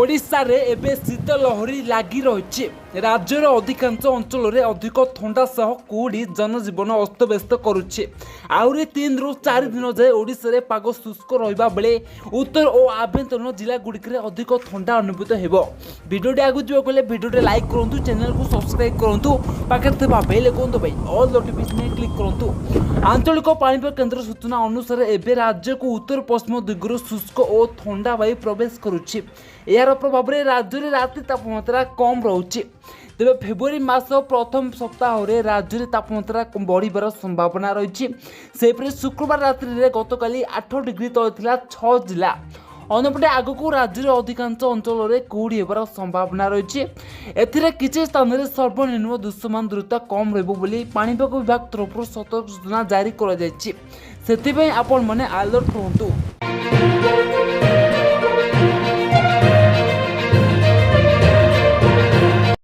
ओडिशा रे एबे शीत लहरी लागी रही। राज्यर अधिकांश अंचल में अधिक थंडा सह कुहुड़ी जनजीवन अस्तव्यस्त करुच्छे। आहरी 3 ରୁ 4 दिन जाए ओडिशा रे पाग शुष्क रहिबा बेले उत्तर और आभ्यंतरीण जिला गुड़िक अधिक थंडा अनुभूत हेबो। वीडियोटी आगु जो गले वीडियोटी लाइक करंतु, चैनल को सब्सक्राइब करंतु, पाखे थिबा बेल आइकन दबाई ऑल नोटिफिकेशन क्लिक करंतु। आंचलिक पाणीपाग केन्द्र सूचना अनुसार एबे राज्य को उत्तर पश्चिम दिगरु शुष्क और थंडा वायु प्रवेश करुच्छे। यार प्रभाव में राज्य में राति तापमात्रा कम रोचे। तेज फेब्रुआरी मास प्रथम सप्ताह में राज्य में तापमात्रा बढ़िबार संभावना रही। सेपरि शुक्रवार रात्रि में गतकाली 8 डिग्री तले थिला 6 जिला। अन्यपटे आगक राज्य अधिकांश अंचल में कुहुड़ी होबार संभावना रही। एथिरे किछि स्थान में सर्वनिम्न दृश्यमान दूरता कम रहिबो बोली पाणीपाग विभाग तरफ सतर्क सूचना जारी करा जायछि। सेथिबें आपण माने अलर्ट रहंतु।